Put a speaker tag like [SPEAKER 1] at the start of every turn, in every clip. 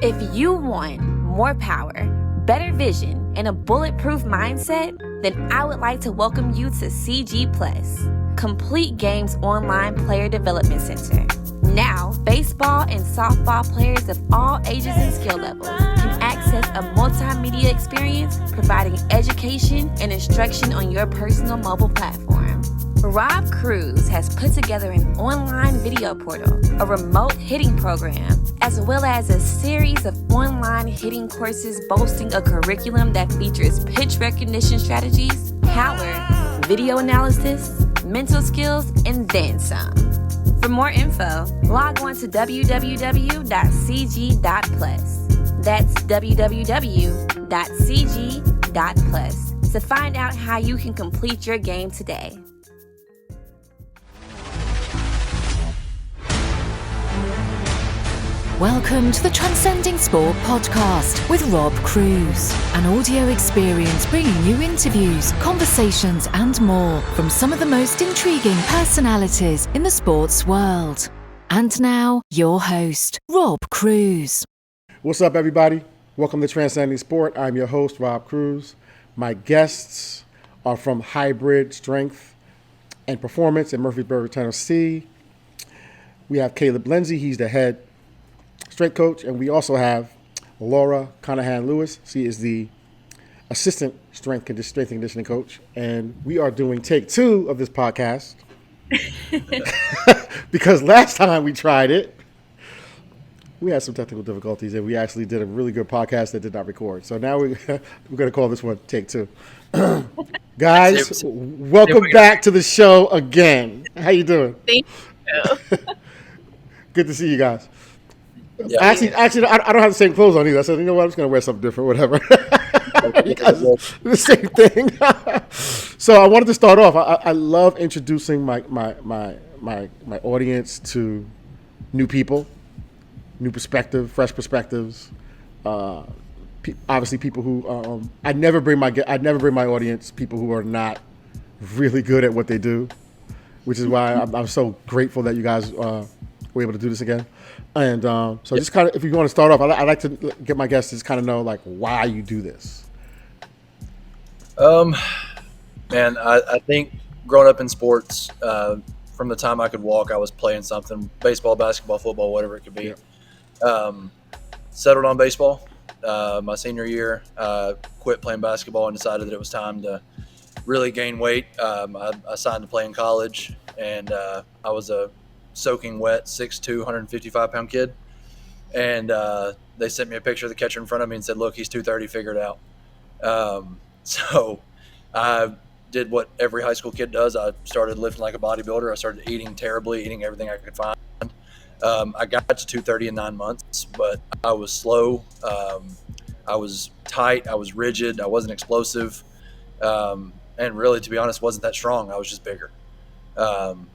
[SPEAKER 1] If you want more power, better vision, and a bulletproof mindset, then I would like to welcome you to CG Plus, Complete Games Online Player Development Center. Now, baseball and softball players of all ages and skill levels can access a multimedia experience providing education and instruction on your personal mobile platform. Rob Cruz has put together an online video portal, a remote hitting program, as well as a series of online hitting courses boasting a curriculum that features pitch recognition strategies, power, video analysis, mental skills, and then some. For more info, log on to www.cg.plus. That's www.cg.plus to find out how you can complete your game today.
[SPEAKER 2] Welcome to the Transcending Sport podcast with Rob Cruz, an audio experience bringing you interviews, conversations and more from some of the most intriguing personalities in the sports world. And now, your host, Rob Cruz.
[SPEAKER 3] What's up, everybody? Welcome to Transcending Sport. I'm your host, Rob Cruz. My guests are from Hybrid Strength and Performance in Murfreesboro, Tennessee. We have Lindsey. He's the head strength coach, and we also have Lola Connahan Lewis. She is the assistant strength and conditioning coach, and we are doing take 2 of this podcast because last time we tried it, we had some technical difficulties, and we actually did a really good podcast that did not record. So now we're going to call this one take 2. Guys, welcome back to the show again. How you doing?
[SPEAKER 4] Thank you.
[SPEAKER 3] Good to see you guys.
[SPEAKER 4] Yeah.
[SPEAKER 3] Actually, I don't have the same clothes on either. I said, you know what, I'm just going to wear something different, whatever. Because the same thing. So I wanted to start off. I love introducing my audience to new people, new perspective, fresh perspectives. Obviously, people who I never bring my audience people who are not really good at what they do, which is why I'm so grateful that you guys were able to do this again. And so just kind of, if you want to start off, I'd like to get my guests to kind of know, like, why you do this.
[SPEAKER 4] Man, I think growing up in sports, from the time I could walk, I was playing something, baseball, basketball, football, whatever it could be. Yeah. Settled on baseball. My senior year, quit playing basketball and decided that it was time to really gain weight. I signed to play in college, and I was a soaking wet 6'2", 155-pound kid, and they sent me a picture of the catcher in front of me and said, look, he's 230, figure it out. So I did what every high school kid does. I started lifting like a bodybuilder. I started eating terribly, eating everything I could find. I got to 230 in 9 months, but I was slow. I was tight. I was rigid. I wasn't explosive. And really, to be honest, wasn't that strong. I was just bigger.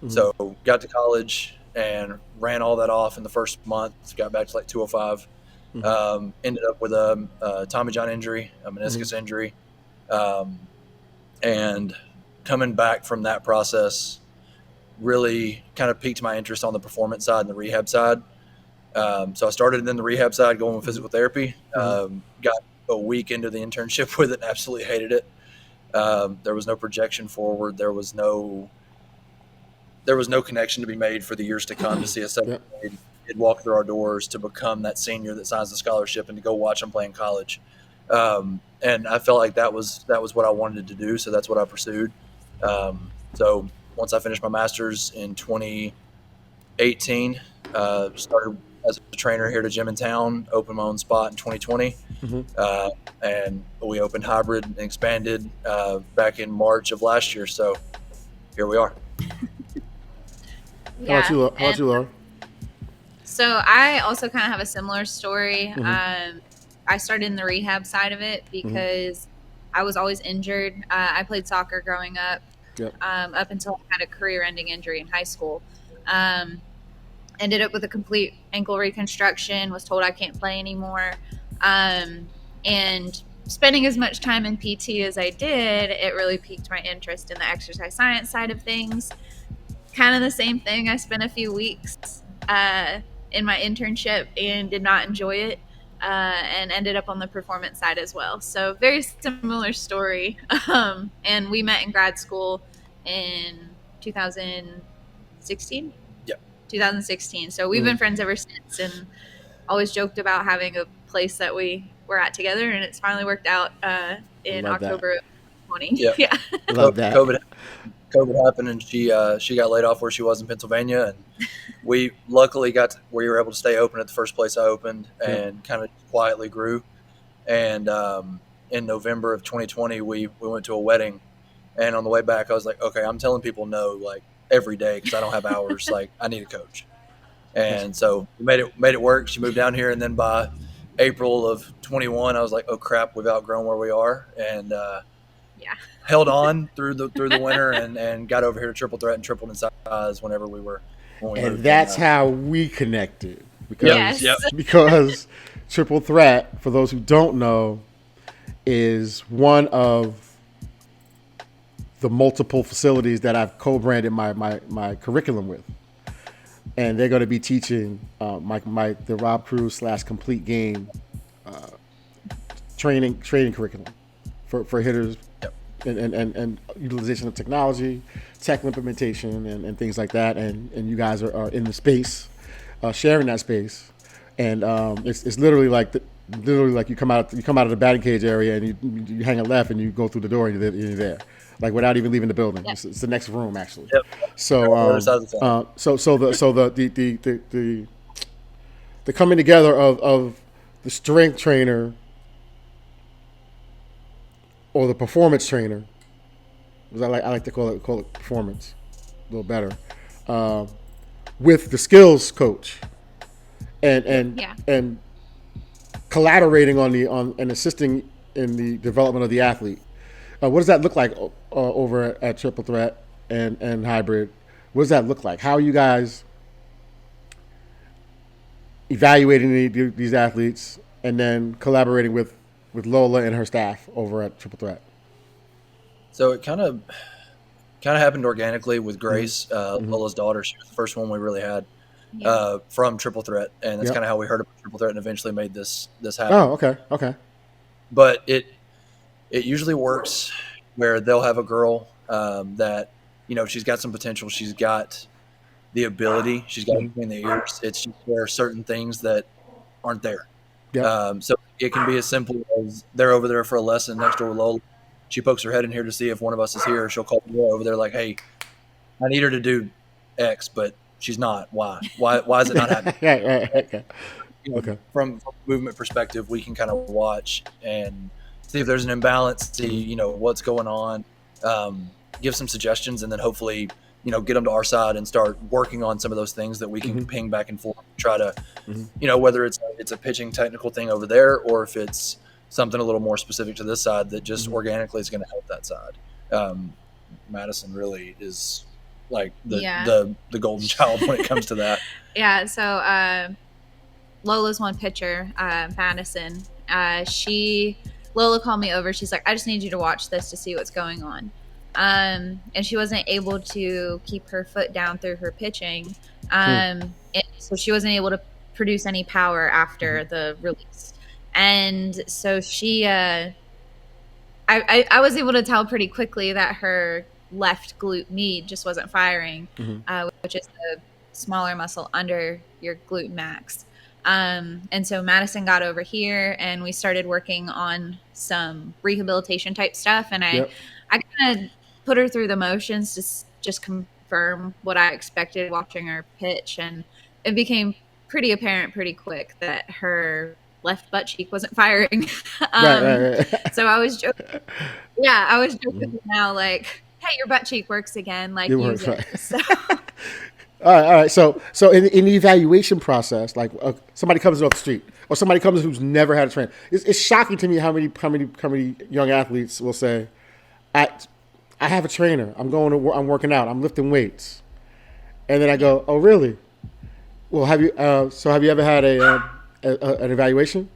[SPEAKER 4] So got to college and ran all that off in the first month. Got back to like 205. Ended up with a Tommy John injury, a meniscus injury, and coming back from that process really kind of piqued my interest on the performance side and the rehab side. So I started in the rehab side, going with physical therapy. Got a week into the internship with it and absolutely hated it. There was no projection forward. There was no connection to be made for the years to come to see a 7th grade kid walk through our doors to become that senior that signs the scholarship and to go watch them play in college. And I felt like that was what I wanted to do. So that's what I pursued. So once I finished my master's in 2018, started as a trainer here at a gym in town, opened my own spot in 2020. And we opened Hybrid and expanded back in March of last year. So here we are.
[SPEAKER 3] How about you, Laura?
[SPEAKER 5] So I also kind of have a similar story. I started in the rehab side of it because I was always injured. I played soccer growing up, up until I had a career-ending injury in high school. Ended up with a complete ankle reconstruction, was told I can't play anymore. And spending as much time in PT as I did, it really piqued my interest in the exercise science side of things. Kind of the same thing. I spent a few weeks in my internship and did not enjoy it. and ended up on the performance side as well. So very similar story. And we met in grad school in 2016.
[SPEAKER 4] Yeah.
[SPEAKER 5] 2016. So we've been friends ever since, and always joked about having a place that we were at together, and it's finally worked out in October of 2020.
[SPEAKER 4] Yeah.
[SPEAKER 5] Yeah.
[SPEAKER 3] Love that.
[SPEAKER 4] COVID happened, and she got laid off where she was in Pennsylvania, and we luckily we were able to stay open at the first place I opened, and kind of quietly grew. And in November of 2020, we went to a wedding, and on the way back, I was like, okay, I'm telling people no, like every day, because I don't have hours. Like, I need a coach. And so we made it work. She moved down here, and then by April of 21, I was like, oh crap, we've outgrown where we are, and held on through the winter, and got over here to Triple Threat and tripled in size when we moved.
[SPEAKER 3] And that's how we connected. Because Triple Threat, for those who don't know, is one of the multiple facilities that I've co-branded my curriculum with. And they're going to be teaching the Rob Cruz / Complete Game training curriculum for hitters. And utilization of technology, tech implementation, and things like that. And you guys are in the space, sharing that space. And it's literally like you come out of the batting cage area, and you hang a left, and you go through the door, and you're there, like without even leaving the building. Yep. It's the next room, actually.
[SPEAKER 4] Yep.
[SPEAKER 3] So the coming together of the strength trainer, or the performance trainer, because I like to call it performance, a little better, with the skills coach, and collaborating on and assisting in the development of the athlete. What does that look like over at Triple Threat and Hybrid? What does that look like? How are you guys evaluating these athletes, and then collaborating with Lola and her staff over at Triple Threat?
[SPEAKER 4] So it kind of happened organically with Grace, Lola's daughter. She was the first one we really had from Triple Threat, and that's kind of how we heard about Triple Threat and eventually made this happen.
[SPEAKER 3] Oh, okay.
[SPEAKER 4] But it usually works where they'll have a girl that, she's got some potential, she's got the ability, she's got it between the ears. It's just there are certain things that aren't there.
[SPEAKER 3] Yep.
[SPEAKER 4] So it can be as simple as they're over there for a lesson next door with Lola. She pokes her head in here to see if one of us is here. She'll call me over there like, hey, I need her to do X, but she's not. Why is it not happening?
[SPEAKER 3] Okay.
[SPEAKER 4] From a movement perspective, we can kind of watch and see if there's an imbalance, see, what's going on, give some suggestions, and then hopefully, get them to our side and start working on some of those things that we can ping back and forth, try to, whether it's a pitching technical thing over there, or if it's something a little more specific to this side that just organically is going to help that side. Madison really is like the golden child when it comes to that.
[SPEAKER 5] Yeah. So Lola's one pitcher, Madison. Lola called me over. She's like, I just need you to watch this to see what's going on. And she wasn't able to keep her foot down through her pitching. And so she wasn't able to produce any power after the release. And so I was able to tell pretty quickly that her left glute med just wasn't firing, which is the smaller muscle under your glute max. And so Madison got over here, and we started working on some rehabilitation type stuff. And I kind of put her through the motions to just confirm what I expected watching her pitch. And it became pretty apparent pretty quick that her left butt cheek wasn't firing.
[SPEAKER 3] Right.
[SPEAKER 5] So I was joking. Yeah, I was joking now, like, hey, your butt cheek works again. Like, use it. Right. So.
[SPEAKER 3] All right. So in the evaluation process, like somebody comes off the street, or somebody comes who's never had a trainer, it's shocking to me how many young athletes will say, I have a trainer. I'm working out. I'm lifting weights, and then I go, oh really? Well, have you ever had an evaluation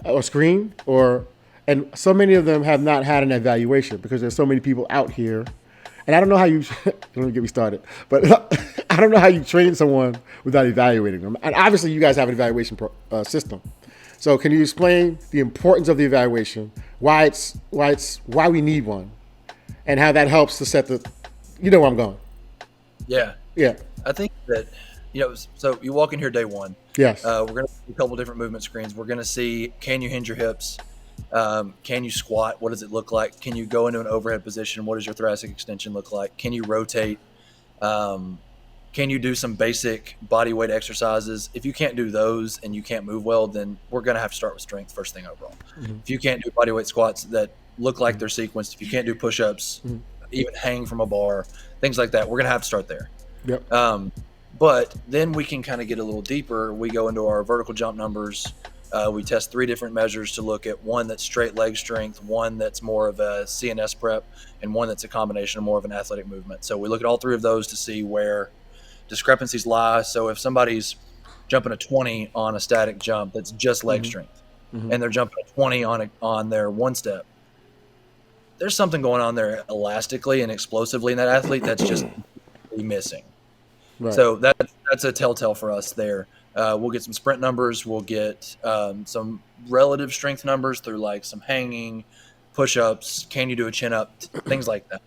[SPEAKER 3] or screen and so many of them have not had an evaluation because there's so many people out here. And I don't know how you don't get me started, but I don't know how you train someone without evaluating them. And obviously you guys have an evaluation system. So can you explain the importance of the evaluation, why we need one, and how that helps to set the, you know where I'm going?
[SPEAKER 4] Yeah.
[SPEAKER 3] Yeah.
[SPEAKER 4] I think that, so you walk in here day one.
[SPEAKER 3] Yes.
[SPEAKER 4] We're going to see a couple different movement screens. We're going to see, can you hinge your hips? Can you squat? What does it look like? Can you go into an overhead position? What does your thoracic extension look like? Can you rotate? Can you do some basic body weight exercises? If you can't do those and you can't move well, then we're going to have to start with strength first thing overall. If you can't do body weight squats that look like they're sequenced, if you can't do push-ups, even hang from a bar, things like that, we're going to have to start there.
[SPEAKER 3] Yep.
[SPEAKER 4] But then we can kind of get a little deeper. We go into our vertical jump numbers. We test 3 different measures to look at one that's straight leg strength, one that's more of a CNS prep, and one that's a combination of more of an athletic movement. So we look at all 3 of those to see where discrepancies lie. So if somebody's jumping a 20 on a static jump that's just leg strength, and they're jumping a 20 on their one step, there's something going on there elastically and explosively in that athlete that's just missing.
[SPEAKER 3] Right.
[SPEAKER 4] So that's a telltale for us there. We'll get some sprint numbers. We'll get some relative strength numbers through like some hanging, push-ups. Can you do a chin-up? Things like that.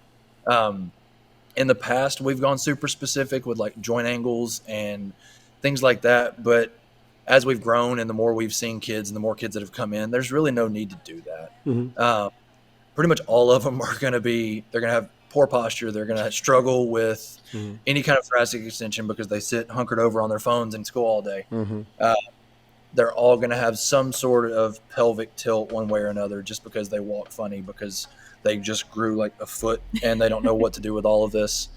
[SPEAKER 4] In the past, we've gone super specific with like joint angles and things like that. But as we've grown and the more we've seen kids and the more kids that have come in, there's really no need to do that. Pretty much all of them are going to be – they're going to have poor posture. They're going to struggle with any kind of thoracic extension because they sit hunkered over on their phones in school all day. They're all going to have some sort of pelvic tilt one way or another just because they walk funny because they just grew like a foot and they don't know what to do with all of this.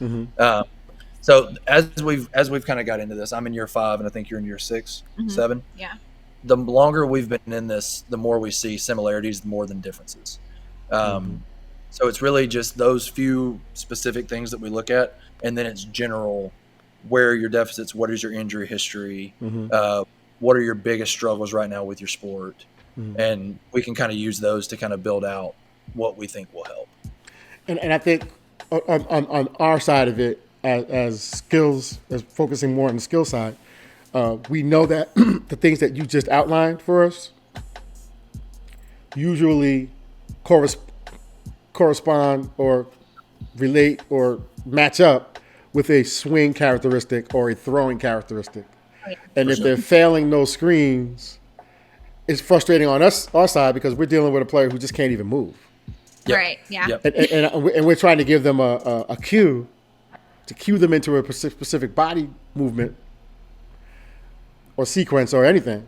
[SPEAKER 4] So as we've kind of got into this, I'm in year 5 and I think you're in year 6, 7.
[SPEAKER 5] Yeah.
[SPEAKER 4] The longer we've been in this, the more we see similarities more than differences. So it's really just those few specific things that we look at, and then it's general, where are your deficits, what is your injury history, what are your biggest struggles right now with your sport, and we can kind of use those to kind of build out what we think will help.
[SPEAKER 3] And I think on our side of it, as skills, as focusing more on the skill side, we know that the things that you just outlined for us usually correspond or relate or match up with a swing characteristic or a throwing characteristic. And if they're failing those screens, it's frustrating on us, our side, because we're dealing with a player who just can't even move.
[SPEAKER 5] Right. Yeah.
[SPEAKER 3] And we're trying to give them a cue to cue them into a specific body movement or sequence or anything.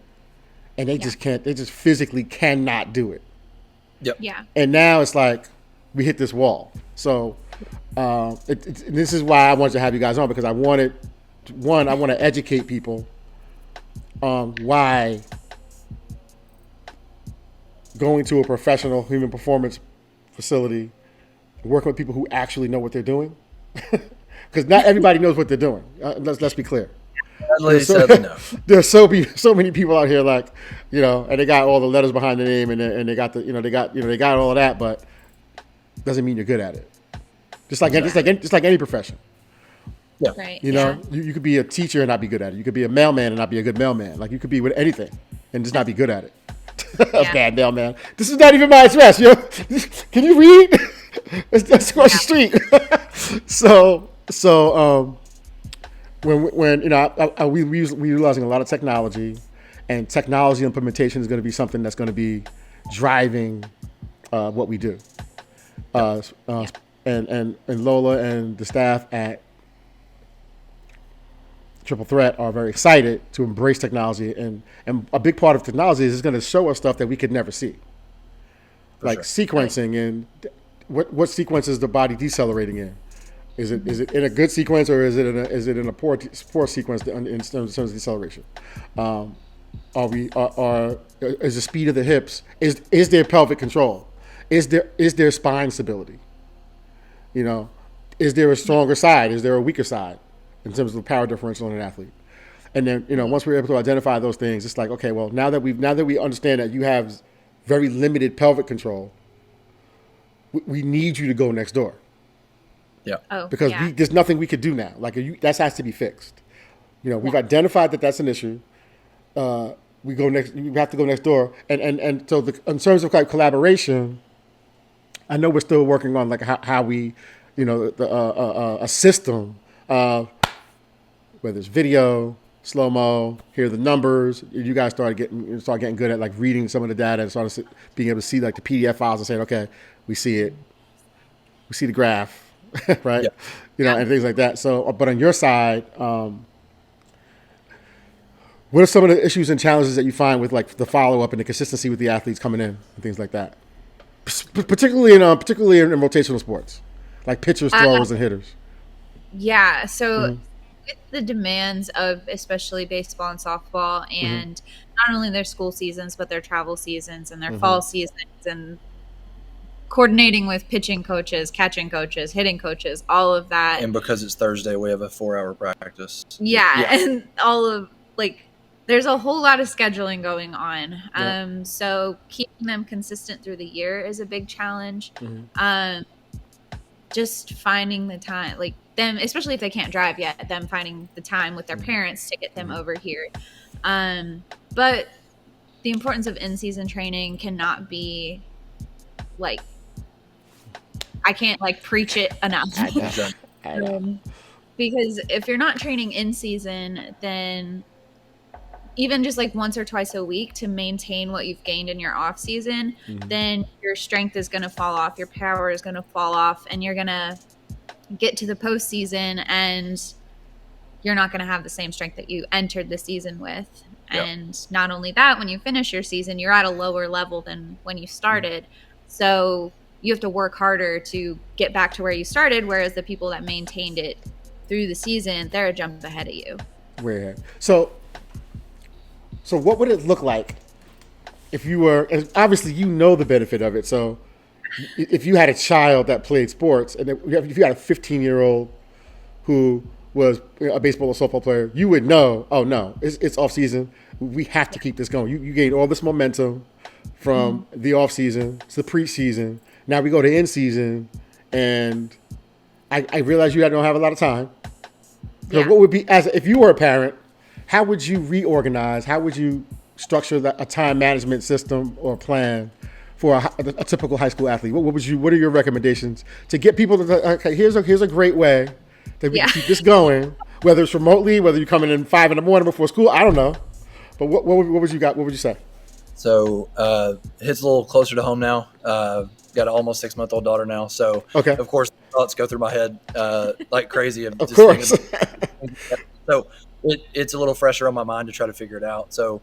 [SPEAKER 3] And they just can't, they just physically cannot do it.
[SPEAKER 5] Yeah.
[SPEAKER 3] And now it's like we hit this wall. So this is why I wanted to have you guys on, because I want to educate people on why going to a professional human performance facility, working with people who actually know what they're doing, because not everybody knows what they're doing. Let's be clear. There's so many people out here, like, and they got all the letters behind the name, and they got they got all of that, but doesn't mean you're good at it. Just like any profession.
[SPEAKER 4] Yeah.
[SPEAKER 5] Right.
[SPEAKER 3] You could be a teacher and not be good at it. You could be a mailman and not be a good mailman. Like, you could be with anything and just not be good at it. A bad mailman. This is not even my address. Can you read? Let's cross the street. So when we're utilizing a lot of technology, and technology implementation is going to be something that's going to be driving what we do. And Lola and the staff at Triple Threat are very excited to embrace technology, and a big part of technology is it's going to show us stuff that we could never see, like sequencing and what sequence is the body decelerating in. Is it in a good sequence, or is it in a poor sequence in terms of deceleration? Is the speed of the hips? Is there pelvic control? Is there spine stability? Is there a stronger side? Is there a weaker side in terms of the power differential in an athlete? And then once we're able to identify those things, it's like, okay, well, now that we understand that you have very limited pelvic control, we need you to go next door.
[SPEAKER 4] Yeah.
[SPEAKER 3] Because there's nothing we could do now. Like, that has to be fixed. We've identified that that's an issue. we have to go next door. And so in terms of like collaboration, I know we're still working on like how we, a system, whether it's video, slow mo, hear the numbers. You guys start getting good at like reading some of the data and start being able to see like the PDF files and saying, okay, we see it, we see the graph, right? Yeah. And things like that. So, but on your side, what are some of the issues and challenges that you find with like the follow up and the consistency with the athletes coming in and things like that, particularly in rotational sports, like pitchers, throwers, and hitters?
[SPEAKER 5] Yeah. So with the demands of especially baseball and softball, and not only their school seasons but their travel seasons and their fall seasons, and coordinating with pitching coaches, catching coaches, hitting coaches, all of that.
[SPEAKER 4] And because it's Thursday, we have a 4-hour practice.
[SPEAKER 5] Yeah. And all of like. There's a whole lot of scheduling going on. So keeping them consistent through the year is a big challenge. Just finding the time, like them, especially if they can't drive yet, them finding the time with their parents to get them over here. But the importance of in-season training cannot be like, I can't like preach it enough. Because if you're not training in season, then even just like once or twice a week to maintain what you've gained in your off season, then your strength is going to fall off, your power is going to fall off, and you're going to get to the postseason and you're not going to have the same strength that you entered the season with. And not only that, when you finish your season, you're at a lower level than when you started. So you have to work harder to get back to where you started, whereas the people that maintained it through the season, they're a jump ahead of you.
[SPEAKER 3] Way ahead. So what would it look like if you were, and obviously you know the benefit of it, so if you had a child that played sports, and if you had a 15-year-old who was a baseball or softball player, you would know, oh no, it's off season, we have to keep this going. You gain all this momentum from the off season to the preseason, now we go to in season, and I realize you don't have a lot of time. So what would be, if you were a parent, how would you reorganize? How would you structure a time management system or plan for a typical high school athlete? What are your recommendations to get people to? Okay, here's a great way that we can keep this going. Whether it's remotely, whether you're coming in 5 a.m. before school, I don't know. But what would you got? What would you say?
[SPEAKER 4] So hits a little closer to home now. Got an almost 6-month-old daughter now, so of course thoughts go through my head like crazy. Of course. So it's a little fresher on my mind to try to figure it out. So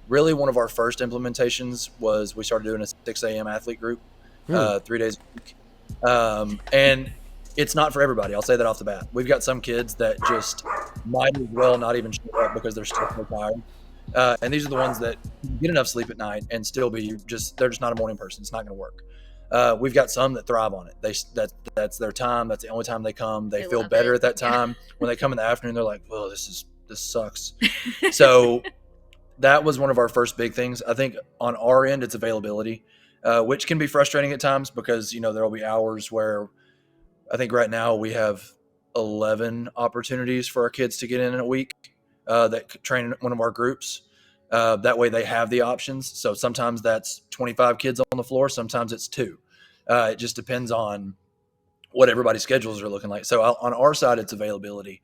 [SPEAKER 4] really one of our first implementations was we started doing a 6 a.m. athlete group 3 days a week. And it's not for everybody. I'll say that off the bat. We've got some kids that just might as well not even show up because they're still so tired. And these are the ones that get enough sleep at night and still they're just not a morning person. It's not going to work. We've got some that thrive on it. That's their time. That's the only time they come. They feel better at that time. When they come in the afternoon, they're like, "Well, this sucks." So that was one of our first big things. I think on our end, it's availability, which can be frustrating at times because there will be hours where I think right now we have 11 opportunities for our kids to get in a week that train in one of our groups. That way they have the options. So sometimes that's 25 kids on the floor. Sometimes it's 2. It just depends on what everybody's schedules are looking like. So on our side, it's availability.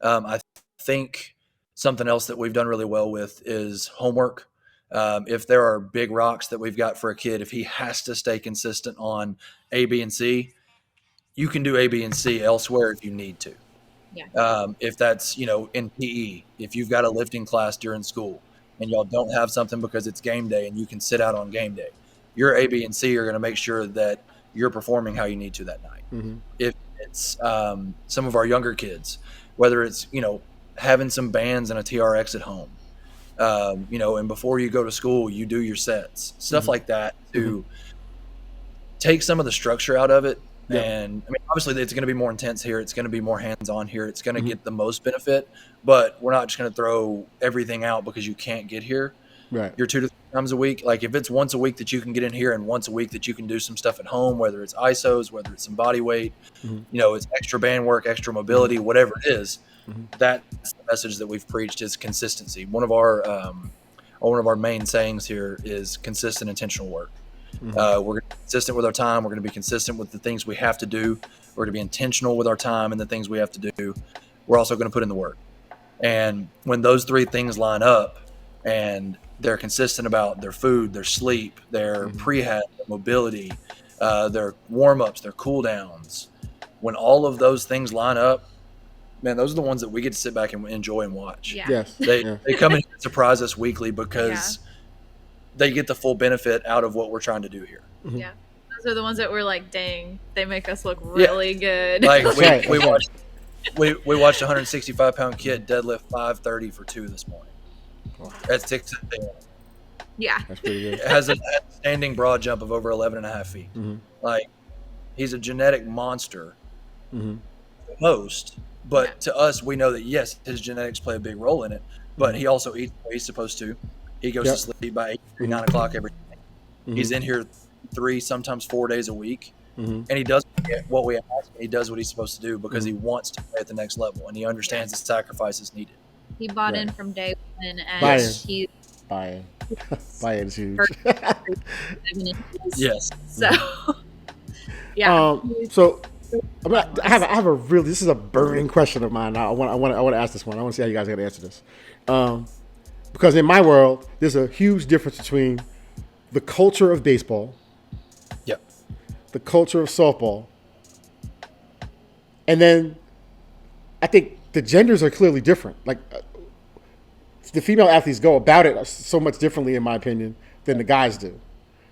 [SPEAKER 4] I think something else that we've done really well with is homework. If there are big rocks that we've got for a kid, if he has to stay consistent on A, B, and C, you can do A, B, and C elsewhere if you need to. Yeah. If that's, in PE, if you've got a lifting class during school, and y'all don't have something because it's game day and you can sit out on game day, your A, B, and C are going to make sure that you're performing how you need to that night. If it's some of our younger kids, whether it's, having some bands and a TRX at home, and before you go to school, you do your sets, stuff like that to take some of the structure out of it. Yeah. And I mean, obviously it's going to be more intense here. It's going to be more hands-on here. It's going to get the most benefit, but we're not just going to throw everything out because you can't get here. Right. You're 2 to 3 times a week. Like if it's once a week that you can get in here and once a week that you can do some stuff at home, whether it's ISOs, whether it's some body weight, it's extra band work, extra mobility, whatever it is, that's the message that we've preached is consistency. One of our one of our main sayings here is consistent, intentional work. We're going to be consistent with our time. We're going to be consistent with the things we have to do. We're going to be intentional with our time and the things we have to do. We're also going to put in the work. And when those three things line up and they're consistent about their food, their sleep, their prehab, their mobility, their warm-ups, their cool-downs, when all of those things line up, man, those are the ones that we get to sit back and enjoy and watch.
[SPEAKER 5] Yeah.
[SPEAKER 3] Yes.
[SPEAKER 4] They come in and surprise us weekly because they get the full benefit out of what we're trying to do here.
[SPEAKER 5] Yeah. Those are the ones that we're like, dang, they make us look really good.
[SPEAKER 4] Like we watched a 165-pound kid deadlift 530 for 2 this morning. At 6 a.m.
[SPEAKER 5] Yeah.
[SPEAKER 3] That's pretty good.
[SPEAKER 4] It has a standing broad jump of over 11 and a half feet. Like, he's a genetic monster most, but to us, we know that, yes, his genetics play a big role in it, but he also eats what he's supposed to. He goes to sleep by 8, 9 o'clock every day. He's in here 3, sometimes 4 days a week, and he does what we ask. He does what he's supposed to do because he wants to play at the next level, and he understands the sacrifices needed.
[SPEAKER 5] He bought in from day one, and he's
[SPEAKER 3] Buy-in is huge.
[SPEAKER 4] Yes.
[SPEAKER 5] So, yeah.
[SPEAKER 3] So I have a really, this is a burning question of mine. I want to ask this one. I want to see how you guys are going to answer this. Because in my world, there's a huge difference between the culture of baseball, the culture of softball, and then I think the genders are clearly different. Like, the female athletes go about it so much differently, in my opinion, than the guys do.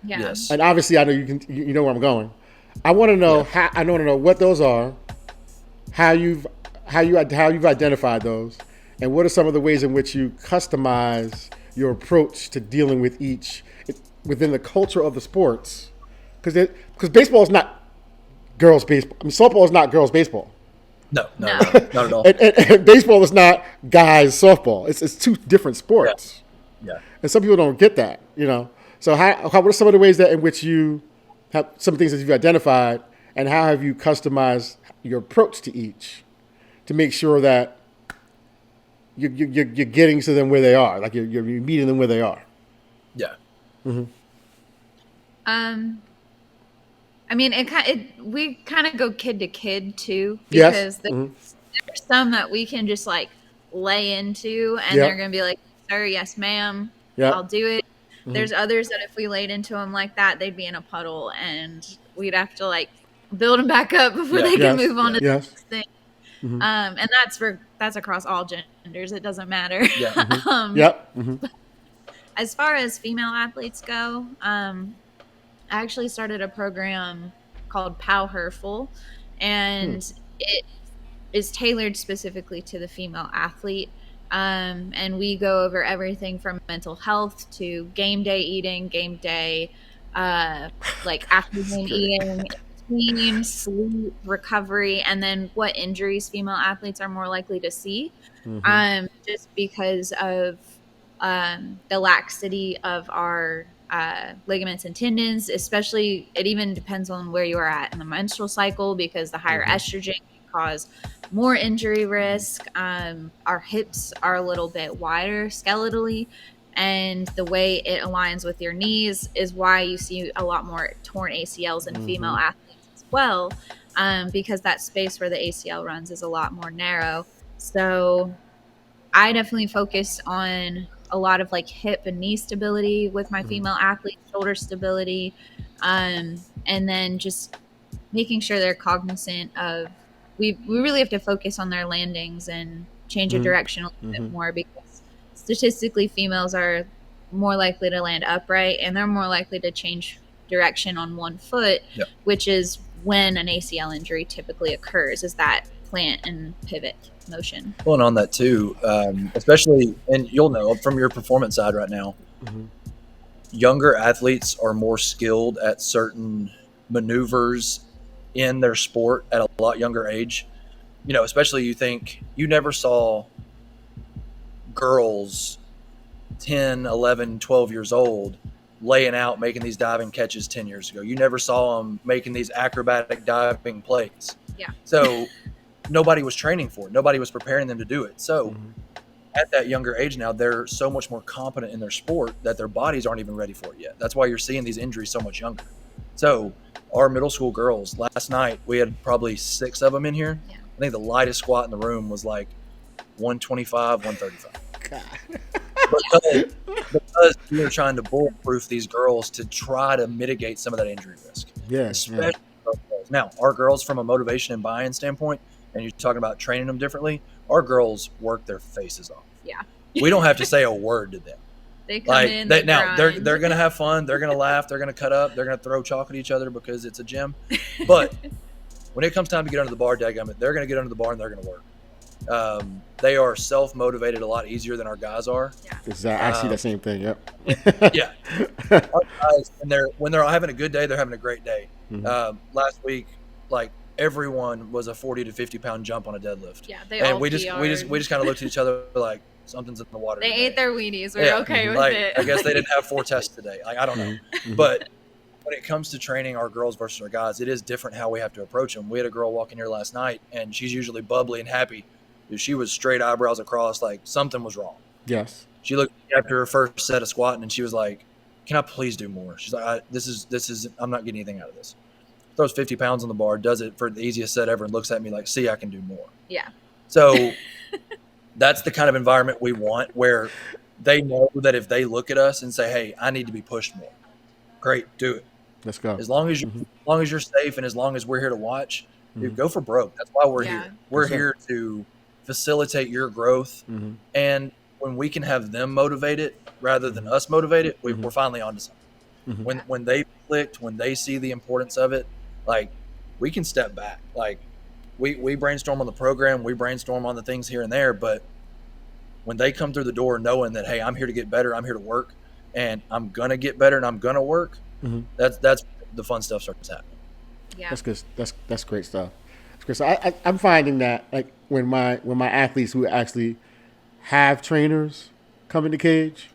[SPEAKER 5] Yeah.
[SPEAKER 4] Yes.
[SPEAKER 3] And obviously, I know you know where I'm going. I want to know I want to know what those are, how you've identified those, and what are some of the ways in which you customize your approach to dealing with each within the culture of the sports, because baseball is not girls' baseball. I mean, softball is not girls' baseball.
[SPEAKER 4] No, not at all.
[SPEAKER 3] And baseball is not guys' softball. It's two different sports.
[SPEAKER 4] Yeah.
[SPEAKER 3] And some people don't get that, you know. So what are some of the ways that in which you have some things that you've identified, and how have you customized your approach to each to make sure that you're getting to them where they are, like you're meeting them where they are?
[SPEAKER 4] Yeah.
[SPEAKER 5] I mean, we kind of go kid to kid too, because there's some that we can just like lay into, and they're going to be like, "Sir, yes, ma'am, I'll do it." There's others that if we laid into them like that, they'd be in a puddle, and we'd have to like build them back up before they can move on to the next thing. And that's across all genders. It doesn't matter. As far as female athletes go, I actually started a program called Pow Herful, and it is tailored specifically to the female athlete. And we go over everything from mental health to game day eating, game day, like after game eating, team, sleep, recovery, and then what injuries female athletes are more likely to see, just because of the laxity of our ligaments and tendons. Especially, it even depends on where you are at in the menstrual cycle, because the higher estrogen can cause more injury risk. Our hips are a little bit wider skeletally, and the way it aligns with your knees is why you see a lot more torn ACLs in female athletes as well, because that space where the ACL runs is a lot more narrow. So I definitely focus on a lot of like hip and knee stability with my female athletes, shoulder stability, and then just making sure they're cognizant of, we really have to focus on their landings and change their direction a little bit more, because statistically females are more likely to land upright, and they're more likely to change direction on one foot, which is when an ACL injury typically occurs, is that plant and pivot motion.
[SPEAKER 4] Well, and on that too, especially, and you'll know from your performance side right now, younger athletes are more skilled at certain maneuvers in their sport at a lot younger age. You know, especially you never saw girls 10, 11, 12 years old laying out, making these diving catches 10 years ago. You never saw them making these acrobatic diving plays.
[SPEAKER 5] Yeah.
[SPEAKER 4] So nobody was training for it. Nobody was preparing them to do it. So at that younger age now, they're so much more competent in their sport that their bodies aren't even ready for it yet. That's why you're seeing these injuries so much younger. So our middle school girls, last night, we had probably 6 of them in here.
[SPEAKER 5] Yeah.
[SPEAKER 4] I think the lightest squat in the room was like 125, 135. Because we were trying to bulletproof these girls to try to mitigate some of that injury risk.
[SPEAKER 3] Yeah.
[SPEAKER 4] Especially our girls. Now, our girls, from a motivation and buy-in standpoint, and you're talking about training them differently, our girls work their faces off.
[SPEAKER 5] Yeah.
[SPEAKER 4] We don't have to say a word to them.
[SPEAKER 5] They come in.
[SPEAKER 4] Now they're going to have fun. They're going to laugh. They're going to cut up. They're going to throw chalk at each other because it's a gym. But when it comes time to get under the bar, dadgummit, they're going to get under the bar and they're going to work. They are self-motivated a lot easier than our guys are.
[SPEAKER 5] Yeah.
[SPEAKER 3] Exactly. I see the same thing. Yep.
[SPEAKER 4] Yeah. Our guys, when they're having a good day, they're having a great day.
[SPEAKER 3] Mhm.
[SPEAKER 4] Last week, like, everyone was a 40 to 50 pound jump on a deadlift.
[SPEAKER 5] Yeah, they
[SPEAKER 4] and
[SPEAKER 5] all
[SPEAKER 4] we just kind of looked at each other like something's in the water.
[SPEAKER 5] They
[SPEAKER 4] today.
[SPEAKER 5] ate their Wheaties. We're okay with it.
[SPEAKER 4] I guess they didn't have 4 tests today. Like, I don't know. But when it comes to training our girls versus our guys, it is different how we have to approach them. We had a girl walk in here last night, and she's usually bubbly and happy. She was straight eyebrows across, like something was wrong.
[SPEAKER 3] Yes.
[SPEAKER 4] She looked after her first set of squatting, and she was like, "Can I please do more?" She's like, "This is. I'm not getting anything out of this." Throws 50 pounds on the bar, does it for the easiest set ever, and looks at me like, "See, I can do more."
[SPEAKER 5] Yeah.
[SPEAKER 4] So that's the kind of environment we want, where they know that if they look at us and say, "Hey, I need to be pushed more," great, do it.
[SPEAKER 3] Let's go.
[SPEAKER 4] As long as you're safe, and as long as we're here to watch, dude, go for broke. That's why we're here. We're here to facilitate your growth, and when we can have them motivated rather than us motivated, we're finally onto something. When they clicked, when they see the importance of it, like, we can step back. Like, we brainstorm on the program, we brainstorm on the things here and there, but when they come through the door knowing that, hey, I'm here to get better, I'm here to work, and I'm gonna get better, and I'm gonna work, that's the fun stuff starts happening.
[SPEAKER 5] Yeah.
[SPEAKER 3] That's good. That's great stuff. That's great. So I'm finding that, like, when my athletes who actually have trainers come in the cage,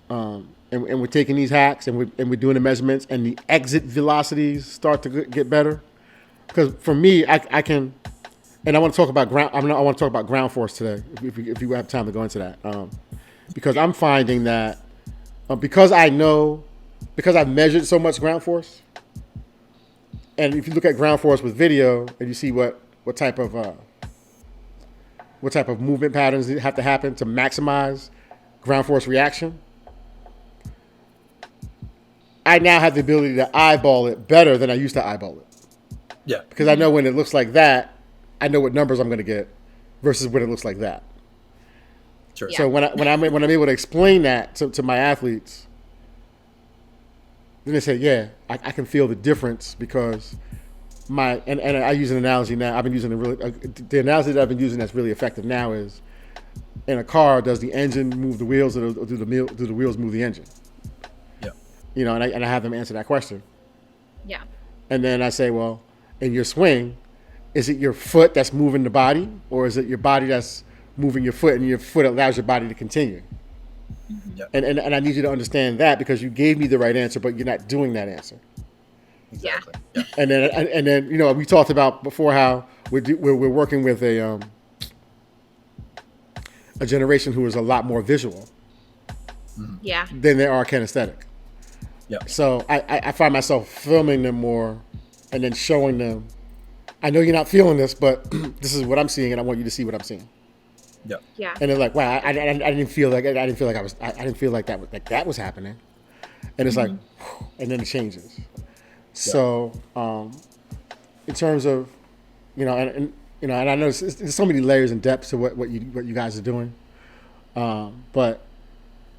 [SPEAKER 3] and we're taking these hacks and we're doing the measurements, and the exit velocities start to get better. Because for me, I can, and I want to talk about ground. I want to talk about ground force today, if you have time to go into that, because I'm finding that because I've measured so much ground force, and if you look at ground force with video and you see what type of movement patterns have to happen to maximize ground force reaction, I now have the ability to eyeball it better than I used to eyeball it.
[SPEAKER 4] Yeah.
[SPEAKER 3] Because I know when it looks like that, I know what numbers I'm going to get versus when it looks like that.
[SPEAKER 4] Sure.
[SPEAKER 3] So when I'm able to explain that to my athletes, then they say, yeah, I can feel the difference because and I use an analogy now. I've been using the analogy that I've been using that's really effective now is, in a car, does the engine move the wheels or do the wheels move the engine?
[SPEAKER 4] Yeah.
[SPEAKER 3] You know, and I have them answer that question.
[SPEAKER 5] Yeah.
[SPEAKER 3] And then I say, well, in your swing, is it your foot that's moving the body, or is it your body that's moving your foot, and your foot allows your body to continue?
[SPEAKER 4] Yeah.
[SPEAKER 3] And I need you to understand that, because you gave me the right answer, but you're not doing that answer.
[SPEAKER 4] Exactly. Yeah.
[SPEAKER 3] And then you know, we talked about before how we're working with a generation who is a lot more visual
[SPEAKER 5] Yeah.
[SPEAKER 3] than they are kinesthetic.
[SPEAKER 4] Yeah.
[SPEAKER 3] So I find myself filming them more and then showing them, I know you're not feeling this, but this is what I'm seeing, and I want you to see what I'm seeing.
[SPEAKER 4] Yeah.
[SPEAKER 5] Yeah.
[SPEAKER 3] And they're like, wow, I didn't feel like that was happening. And it's like, whew, and then it changes. So, in terms of, you know, and you know, and I know there's so many layers and depths to what you guys are doing, but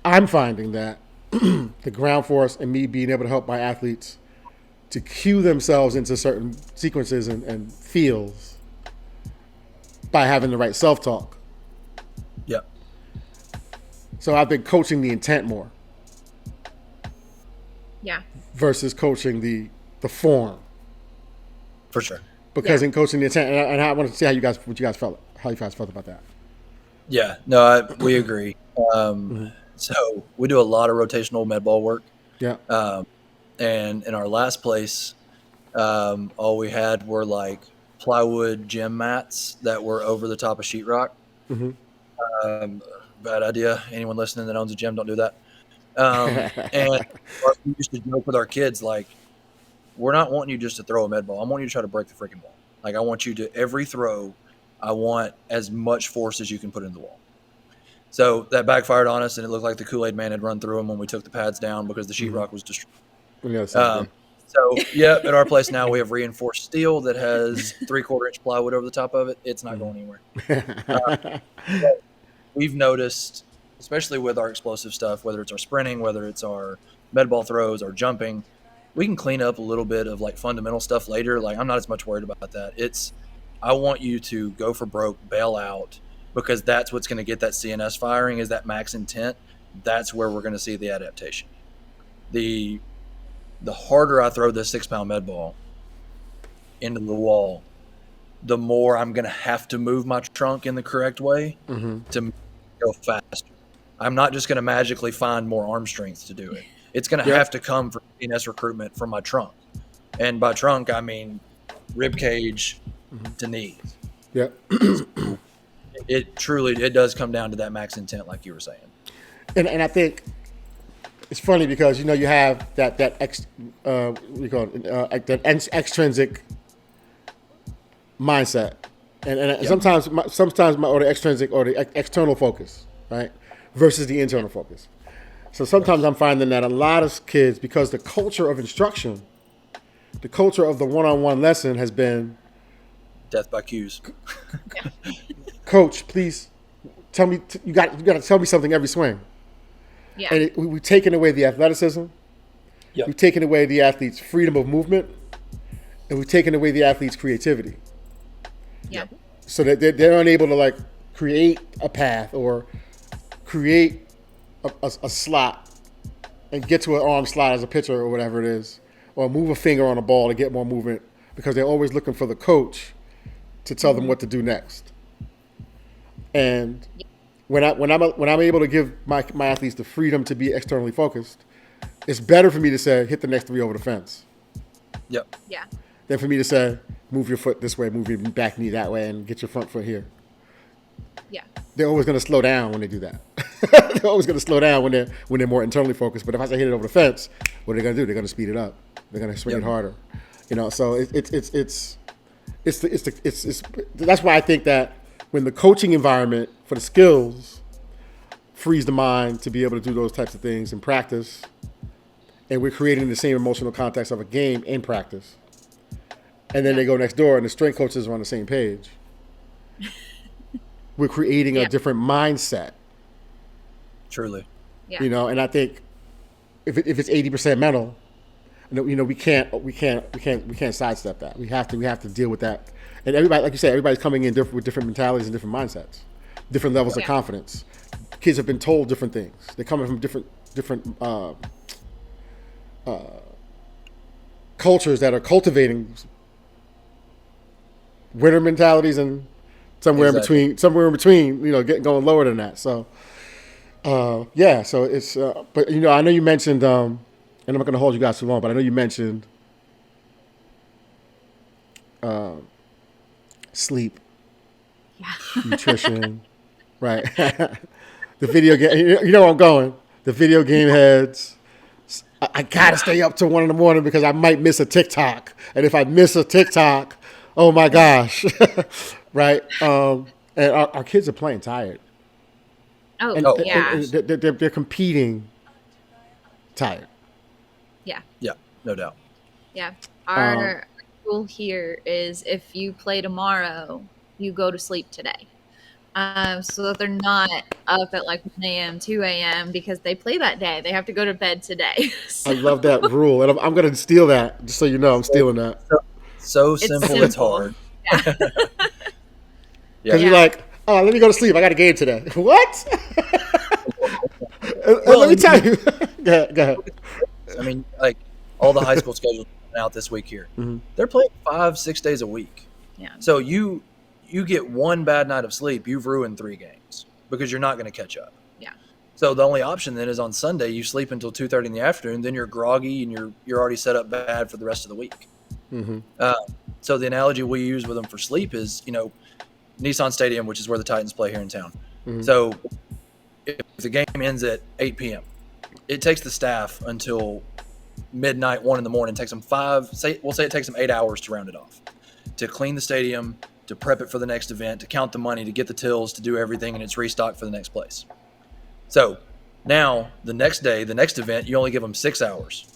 [SPEAKER 3] I'm finding that the ground force and me being able to help my athletes to cue themselves into certain sequences and feels by having the right self-talk.
[SPEAKER 4] Yeah.
[SPEAKER 3] So I've been coaching the intent more
[SPEAKER 5] Yeah.
[SPEAKER 3] versus coaching the form.
[SPEAKER 4] For sure.
[SPEAKER 3] Because in coaching the intent, and I want to see how you guys felt about that.
[SPEAKER 4] Yeah. No, we agree. So we do a lot of rotational med ball work.
[SPEAKER 3] Yeah.
[SPEAKER 4] And in our last place, all we had were like plywood gym mats that were over the top of sheetrock. Bad idea. Anyone listening that owns a gym, don't do that. And we used to joke with our kids, like, we're not wanting you just to throw a med ball. I want you to try to break the freaking ball. Like, I want you to, every throw, I want as much force as you can put in the wall. So that backfired on us, and it looked like the Kool-Aid man had run through them when we took the pads down because the sheetrock was destroyed. So, yeah, at our place now we have reinforced steel that has 3/4 inch plywood over the top of it. It's not going anywhere. We've noticed, especially with our explosive stuff, whether it's our sprinting, whether it's our med ball throws, our jumping, we can clean up a little bit of like fundamental stuff later. Like, I'm not as much worried about that. I want you to go for broke, bail out, because that's what's going to get that CNS firing, is that max intent. That's where we're going to see the adaptation. The harder I throw this 6-pound med ball into the wall, the more I'm going to have to move my trunk in the correct way to go faster. I'm not just going to magically find more arm strength to do it. It's going to have to come from CNS recruitment from my trunk. And by trunk, I mean rib cage to knees.
[SPEAKER 3] Yeah.
[SPEAKER 4] It does come down to that max intent, like you were saying.
[SPEAKER 3] And I think it's funny because, you have that extrinsic mindset, and sometimes or the extrinsic or the external focus, right, versus the internal focus. So sometimes I'm finding that a lot of kids, because the culture of instruction, the culture of the one-on-one lesson has been
[SPEAKER 4] death by cues.
[SPEAKER 3] Coach, please tell me. You got to tell me something every swing.
[SPEAKER 5] Yeah.
[SPEAKER 3] And we've taken away the athleticism.
[SPEAKER 4] Yep.
[SPEAKER 3] We've taken away the athlete's freedom of movement, and we've taken away the athlete's creativity.
[SPEAKER 5] Yeah.
[SPEAKER 3] So that they're unable to like create a path or create a slot and get to an arm slot as a pitcher or whatever it is, or move a finger on a ball to get more movement, because they're always looking for the coach to tell them what to do next. And when I'm able to give my athletes the freedom to be externally focused, it's better for me to say, hit the next 3 over the fence.
[SPEAKER 4] Yep.
[SPEAKER 5] Yeah.
[SPEAKER 3] Than for me to say, move your foot this way, move your back knee that way, and get your front foot here.
[SPEAKER 5] Yeah.
[SPEAKER 3] They're always going to slow down when they do that. They're always going to slow down when they're more internally focused. But if I say hit it over the fence, what are they going to do? They're going to speed it up. They're going to swing it harder. So it's that's why I think that when the coaching environment for the skills frees the mind to be able to do those types of things in practice, and we're creating the same emotional context of a game in practice, and then they go next door and the strength coaches are on the same page, we're creating a different mindset.
[SPEAKER 4] Truly.
[SPEAKER 5] Yeah.
[SPEAKER 3] And I think if it's 80% mental, we can't sidestep that. We have to deal with that. And everybody, like you said, everybody's coming in with different mentalities and different mindsets, different levels of confidence. Kids have been told different things. They're coming from different cultures that are cultivating winner mentalities, and somewhere in between, going lower than that. So, so it's. But I know you mentioned, and I'm not going to hold you guys too long, but I know you mentioned sleep, nutrition, right? The video game. You know where I'm going. The video game heads. I gotta stay up till 1 a.m. because I might miss a TikTok, and if I miss a TikTok, oh my gosh, right? And our kids are playing tired. And they're competing tired.
[SPEAKER 5] Yeah.
[SPEAKER 4] Yeah, no doubt.
[SPEAKER 5] Yeah. Our rule here is if you play tomorrow, you go to sleep today. So that they're not up at like 1 a.m., 2 a.m. because they play that day. They have to go to bed today. So.
[SPEAKER 3] I love that rule. And I'm going to steal that, just so you know I'm stealing that.
[SPEAKER 4] So simple, it's hard.
[SPEAKER 5] Yeah.
[SPEAKER 3] Because you're like, oh, let me go to sleep. I got a game today. What? Let me tell you. Go ahead.
[SPEAKER 4] I mean, like, all the high school schedules out this week here. Mm-hmm. They're playing 5-6 days a week.
[SPEAKER 5] Yeah.
[SPEAKER 4] So you get one bad night of sleep, you've ruined 3 games because you're not going to catch up.
[SPEAKER 5] Yeah.
[SPEAKER 4] So the only option then is on Sunday, you sleep until 2:30 in the afternoon, then you're groggy and you're already set up bad for the rest of the week. Mm-hmm. So the analogy we use with them for sleep is, Nissan Stadium, which is where the Titans play here in town. So if the game ends at 8 p.m., it takes the staff until midnight, 1 in the morning. It takes them we'll say it takes them 8 hours to round it off, to clean the stadium, to prep it for the next event, to count the money, to get the tills, to do everything, and it's restocked for the next place. So now the next day, the next event, you only give them 6 hours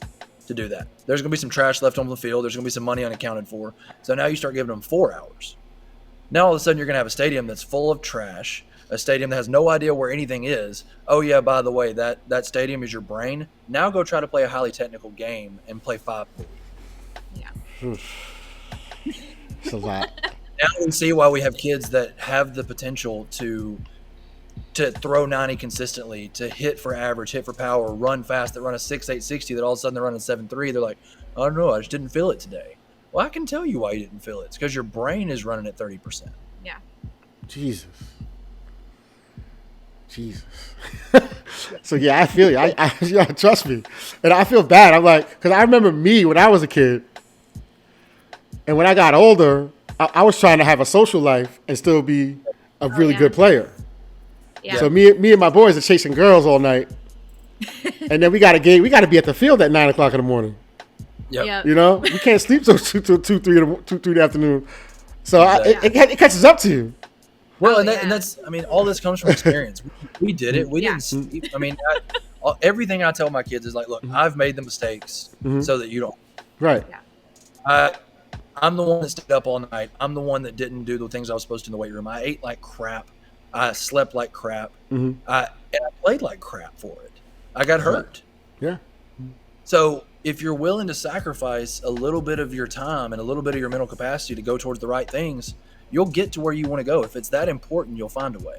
[SPEAKER 4] to do that. There's going to be some trash left on the field. There's going to be some money unaccounted for. So now you start giving them 4 hours. Now all of a sudden you're going to have a stadium that's full of trash, a stadium that has no idea where anything is. Oh yeah, by the way, that stadium is your brain. Now go try to play a highly technical game and play 5.
[SPEAKER 5] Yeah.
[SPEAKER 3] It's a lot.
[SPEAKER 4] Now we see why we have kids that have the potential to throw 90 consistently, to hit for average, hit for power, run fast, that run a 6.8 60, that all of a sudden they're running 7.3. They're like, I don't know, I just didn't feel it today. Well, I can tell you why you didn't feel it. It's because your brain is running at 30%.
[SPEAKER 5] Yeah.
[SPEAKER 3] Jesus. So yeah, I feel you. I trust me, and I feel bad. I'm like, because I remember me when I was a kid, and when I got older, I was trying to have a social life and still be a really good player.
[SPEAKER 5] Yeah.
[SPEAKER 3] So me and my boys are chasing girls all night, and then we got a game. We got to be at the field at 9 o'clock in the morning.
[SPEAKER 4] Yep.
[SPEAKER 3] You know, we can't sleep till 2, 3 in the afternoon. So
[SPEAKER 4] Exactly.
[SPEAKER 3] it catches up to you.
[SPEAKER 4] Well, and that's, I mean, all this comes from experience. We did it. We didn't sleep. I mean, everything I tell my kids is like, look, I've made the mistakes so that you don't.
[SPEAKER 3] Right.
[SPEAKER 5] Yeah.
[SPEAKER 4] I'm the one that stayed up all night. I'm the one that didn't do the things I was supposed to in the weight room. I ate like crap. I slept like crap. And I played like crap for it. I got hurt.
[SPEAKER 3] Yeah.
[SPEAKER 4] So if you're willing to sacrifice a little bit of your time and a little bit of your mental capacity to go towards the right things, you'll get to where you want to go. If it's that important, you'll find a way.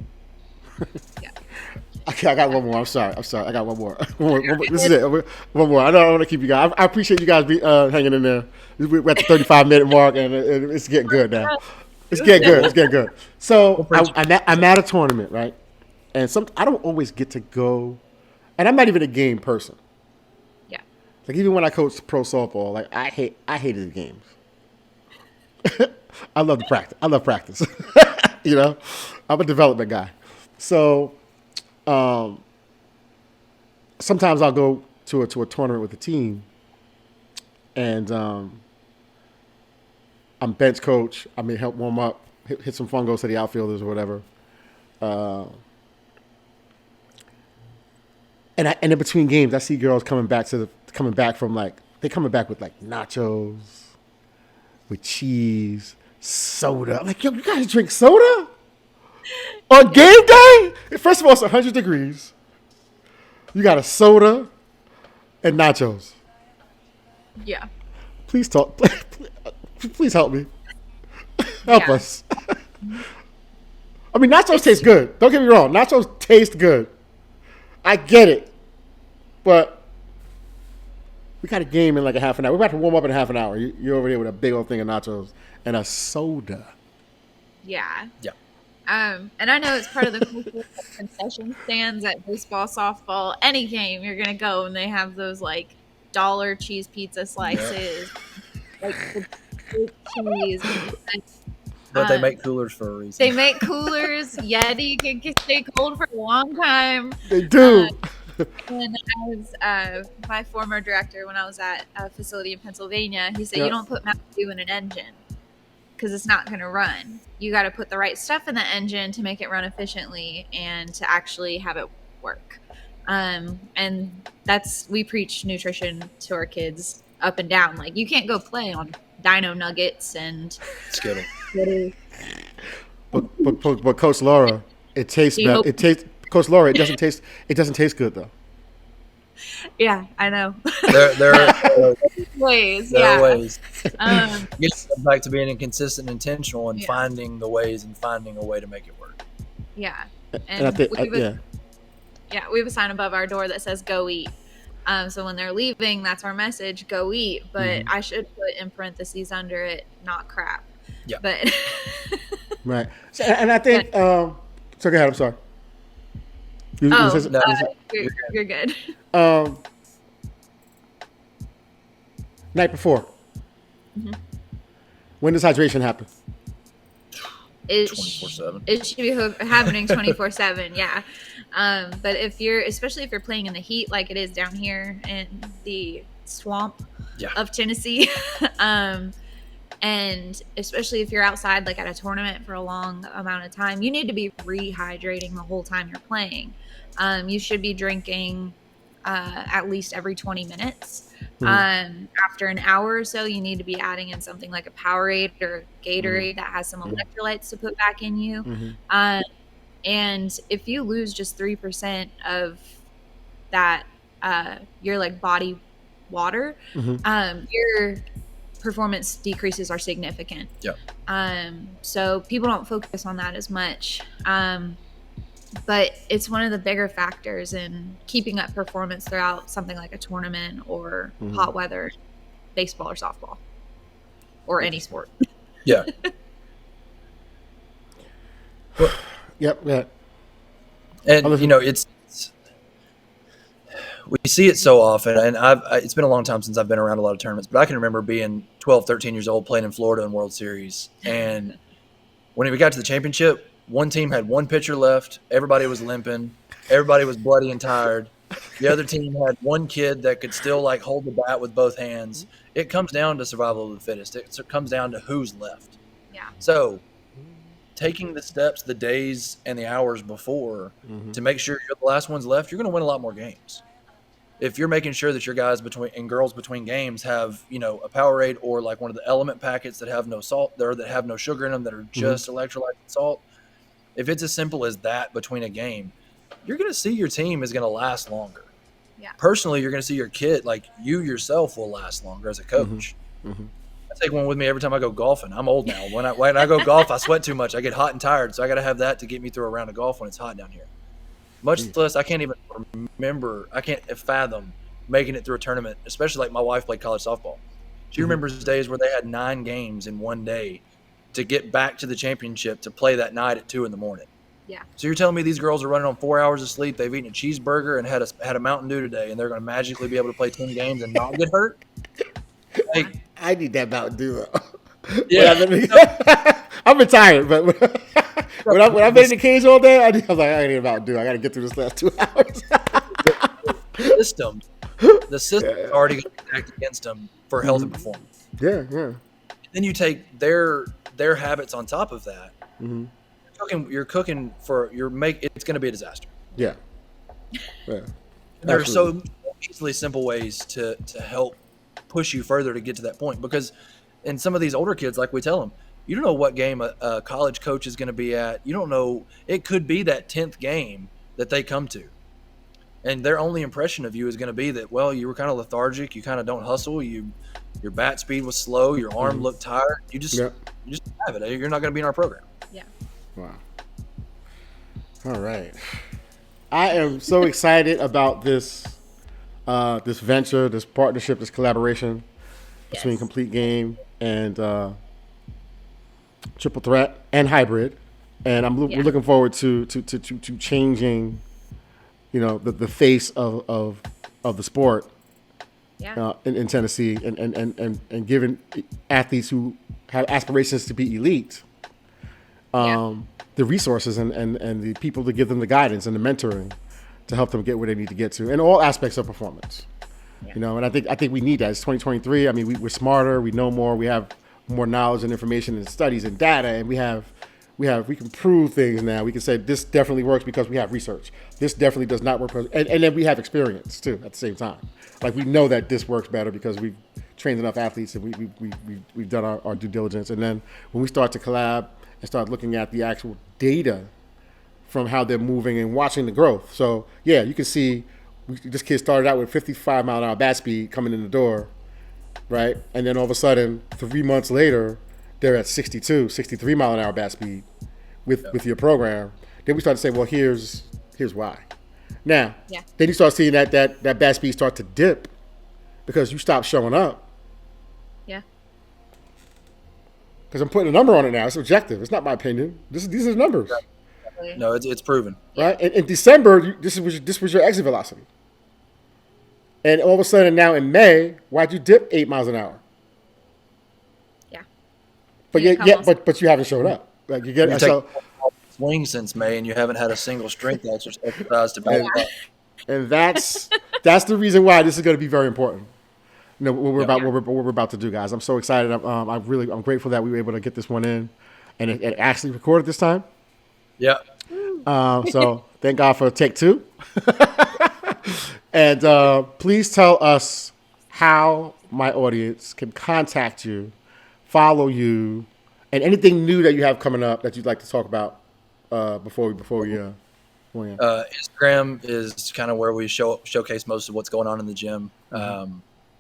[SPEAKER 3] Okay, I got one more. I'm sorry. I got one more. This is it. One more. I don't want to keep you guys. I appreciate you guys hanging in there. We're at the 35-minute mark, and it's getting good now. It's getting good. So I'm at a tournament, right? And I don't always get to go, and I'm not even a game person.
[SPEAKER 5] Yeah.
[SPEAKER 3] Like even when I coached pro softball, like I hated the games. I love practice. You know, I'm a development guy. So sometimes I'll go to a tournament with the team, and I'm bench coach. I may help warm up, hit some fungos to the outfielders or whatever. And in between games, I see girls coming back from like with like nachos, with cheese, soda. I'm like, yo, you guys drink soda on game day? First of all, it's 100 degrees. You got a soda and nachos.
[SPEAKER 5] Yeah.
[SPEAKER 3] Please talk. Please help me. Help us. I mean, nachos taste good. Don't get me wrong. Nachos taste good. I get it. But we got a game in like a half an hour. We're about to warm up in half an hour. You're over here with a big old thing of nachos and a soda.
[SPEAKER 5] Yeah.
[SPEAKER 4] Yeah.
[SPEAKER 5] And I know it's part of the culture of concession stands at baseball, softball, any game you're gonna go and they have those like dollar cheese pizza slices, like the cheese.
[SPEAKER 4] But they make coolers for a reason.
[SPEAKER 5] They make coolers. Yeti can stay cold for a long time.
[SPEAKER 3] They do.
[SPEAKER 5] And as my former director, when I was at a facility in Pennsylvania, he said, you don't put Mountain Dew in an engine because it's not going to run. You got to put the right stuff in the engine to make it run efficiently and to actually have it work. And we preach nutrition to our kids up and down. Like, you can't go play on Dino Nuggets and
[SPEAKER 4] Skittle.
[SPEAKER 3] But Coach Laura, it tastes better. Coach Laura, it doesn't taste good though.
[SPEAKER 5] Yeah, I know.
[SPEAKER 4] There are
[SPEAKER 5] ways.
[SPEAKER 4] There are ways.
[SPEAKER 5] Get
[SPEAKER 4] back to being inconsistent, intentional, and finding the ways and finding a way to make it work.
[SPEAKER 5] Yeah,
[SPEAKER 3] and I think
[SPEAKER 5] we have a sign above our door that says "Go eat." So when they're leaving, that's our message: "Go eat." But I should put in parentheses under it, "Not crap."
[SPEAKER 4] Yeah.
[SPEAKER 5] But
[SPEAKER 3] right. So, and I think. So go ahead. I'm sorry.
[SPEAKER 5] You're good.
[SPEAKER 3] Night before. When does hydration happen?
[SPEAKER 5] it
[SPEAKER 4] 24/7.
[SPEAKER 5] It should be happening 24/7. Yeah. But especially if you're playing in the heat like it is down here in the swamp of Tennessee, and especially if you're outside like at a tournament for a long amount of time, you need to be rehydrating the whole time you're playing. You should be drinking at least every 20 minutes. After an hour or so, you need to be adding in something like a Powerade or Gatorade that has some electrolytes to put back in you. And if you lose just 3% of that, your like body water, your performance decreases are significant. So people don't focus on that as much. But it's one of the bigger factors in keeping up performance throughout something like a tournament or hot weather, baseball or softball, or any sport.
[SPEAKER 4] Yeah.
[SPEAKER 3] Well, yep.
[SPEAKER 4] And it's we see it so often, and it's been a long time since I've been around a lot of tournaments, but I can remember being 12, 13 years old playing in Florida in World Series, and when we got to the championship, one team had one pitcher left. Everybody was limping. Everybody was bloody and tired. The other team had one kid that could still like hold the bat with both hands. It comes down to survival of the fittest. It comes down to who's left.
[SPEAKER 5] Yeah.
[SPEAKER 4] So taking the steps, the days and the hours before to make sure you're the last ones left, you're going to win a lot more games. If you're making sure that your guys and girls between games have, a Powerade or like one of the element packets that have no salt there, that have no sugar in them, that are just electrolyte and salt. If it's as simple as that between a game, you're going to see your team is going to last longer.
[SPEAKER 5] Yeah.
[SPEAKER 4] Personally, you're going to see your kid, like you yourself, will last longer as a coach. I take one with me every time I go golfing. I'm old now. When I go golf, I sweat too much. I get hot and tired, so I got to have that to get me through a round of golf when it's hot down here. Much less, I can't even remember. I can't fathom making it through a tournament, especially like my wife played college softball. She remembers days where they had 9 games in one day to get back to the championship to play that night at 2 a.m.
[SPEAKER 5] Yeah.
[SPEAKER 4] So you're telling me these girls are running on 4 hours of sleep, they've eaten a cheeseburger and had a Mountain Dew today, and they're going to magically be able to play 10 games and not get hurt? Like,
[SPEAKER 3] I need that Mountain Dew.
[SPEAKER 4] Yeah.
[SPEAKER 3] I'm retired, but when I've been in the cage all day, I was like, I need a Mountain Dew. I got to get through this last 2 hours.
[SPEAKER 4] The system is already going to be stacked against them for health and performance.
[SPEAKER 3] Yeah.
[SPEAKER 4] Then you take their habits on top of that. You're cooking it's going to be a disaster.
[SPEAKER 3] Yeah.
[SPEAKER 4] There are so easily simple ways to help push you further to get to that point, because in some of these older kids, like we tell them, you don't know what game a college coach is going to be at. You don't know. It could be that 10th game that they come to, and their only impression of you is going to be that, well, you were kind of lethargic. You kind of don't hustle. Your bat speed was slow. Your arm looked tired. You just have it. You're not going to be in our program.
[SPEAKER 5] Yeah.
[SPEAKER 3] Wow. All right. I am so excited about this venture, this partnership, this collaboration between Complete Game and Triple Threat and Hybrid, and we're looking forward to changing, the face of the sport in Tennessee, and giving athletes who have aspirations to be elite the resources and the people to give them the guidance and the mentoring to help them get where they need to get to in all aspects of performance. And I think we need that. It's 2023. I mean, we're smarter, we know more, we have more knowledge and information and studies and data, and we can prove things now. We can say this definitely works because we have research. This definitely does not work, and then we have experience too at the same time. Like, we know that this works better because we've trained enough athletes and we've done our due diligence. And then when we start to collab and start looking at the actual data from how they're moving and watching the growth. So yeah, you can see this kid started out with 55 mile an hour bat speed coming in the door, right? And then all of a sudden, 3 months later, they're at 62, 63 mile an hour bat speed with your program. Then we start to say, well, here's why. Now, then you start seeing that bat speed start to dip because you stop showing up.
[SPEAKER 5] Yeah.
[SPEAKER 3] Because I'm putting a number on it now. It's objective. It's not my opinion. These are numbers.
[SPEAKER 4] No, it's proven.
[SPEAKER 3] Right? In December, this was your exit velocity. And all of a sudden now in May, why'd you dip 8 miles an hour?
[SPEAKER 5] Yeah.
[SPEAKER 3] But but you haven't showed up. Like you get
[SPEAKER 4] You
[SPEAKER 3] so.
[SPEAKER 4] swing since May, and you haven't had a single strength exercise to back up.
[SPEAKER 3] And that's the reason why this is going to be very important. You know what we're about to do, guys. I'm so excited. I'm grateful that we were able to get this one in, and it actually recorded this time.
[SPEAKER 4] Yeah.
[SPEAKER 3] So thank God for take two. And please tell us how my audience can contact you, follow you, and anything new that you have coming up that you'd like to talk about before we.
[SPEAKER 4] Instagram is kind of where we showcase most of what's going on in the gym,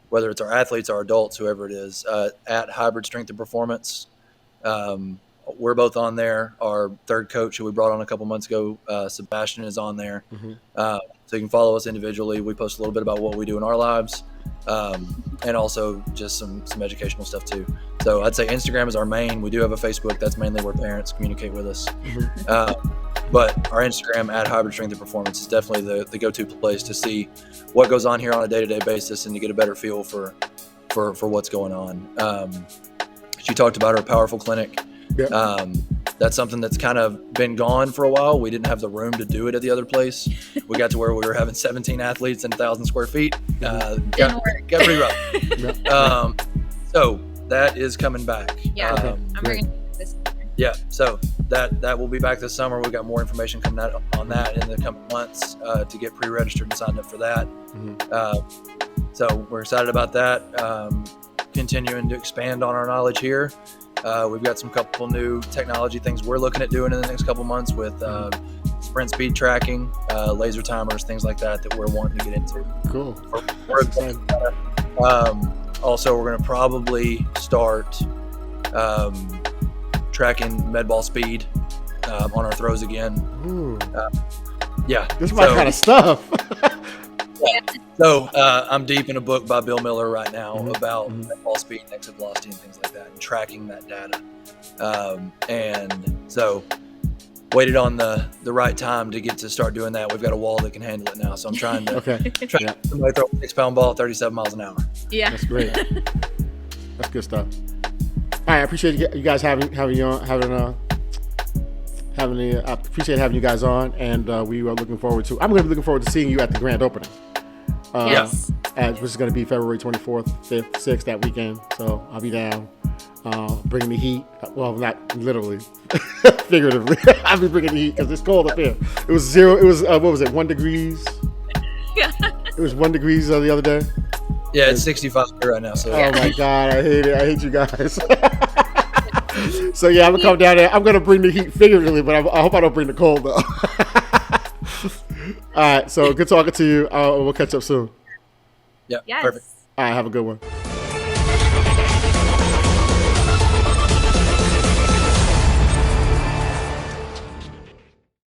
[SPEAKER 4] whether it's our athletes, our adults, whoever it is. At Hybrid Strength and Performance, we're both on there. Our third coach, who we brought on a couple months ago, Sebastian, is on there. So you can follow us individually. We post a little bit about what we do in our lives, and also just some educational stuff too. So I'd say Instagram is our main. We do have a Facebook. That's mainly where parents communicate with us. But our Instagram at Hybrid Strength and Performance is definitely the go-to place to see what goes on here on a day-to-day basis and to get a better feel for what's going on. She talked about her Powerful Clinic. Yep. That's something that's kind of been gone for a while. We didn't have the room to do it at the other place. We got to where we were having 17 athletes and 1,000 square feet. Got pretty rough. So that is coming back.
[SPEAKER 5] Yeah, I'm bringing this.
[SPEAKER 4] Yeah, so that will be back this summer. We've got more information coming out on that in the coming months to get pre-registered and signed up for that. So we're excited about that. Continuing to expand on our knowledge here. We've got some couple new technology things we're looking at doing in the next couple months with sprint speed tracking, laser timers, things like that we're wanting to get into.
[SPEAKER 3] Cool.
[SPEAKER 4] Also, we're going to probably start tracking med ball speed on our throws again.
[SPEAKER 3] This is my kind of stuff.
[SPEAKER 4] So I'm deep in a book by Bill Miller right now about med ball speed, exit velocity, and things like that, and tracking that data. And so waited on the right time to get to start doing that. We've got a wall that can handle it now, so I'm trying to somebody throw a 6-pound ball at 37 miles an hour. Yeah,
[SPEAKER 3] that's great. That's good stuff. All right, I appreciate you guys having you on. I appreciate having you guys on, and we are looking forward to. I'm going to be looking forward to seeing you at the grand opening.
[SPEAKER 5] Yes.
[SPEAKER 3] Which is going to be February 24th, 5th, 6th that weekend. So I'll be down, bringing the heat. Well, not literally, figuratively. I'll be bringing the heat because it's cold up here. It was zero. It was what was it? 1 degrees.
[SPEAKER 5] Yeah.
[SPEAKER 3] It was 1 degrees the other day.
[SPEAKER 4] Yeah, it's 65 here right now. So.
[SPEAKER 3] Oh my God, I hate it. I hate you guys. So yeah, I'm gonna come down there. I'm gonna bring the heat figuratively, but I hope I don't bring the cold though. All right, so good talking to you. We'll catch up soon.
[SPEAKER 4] Yeah,
[SPEAKER 5] yes.
[SPEAKER 4] Perfect.
[SPEAKER 3] All right, have a good one.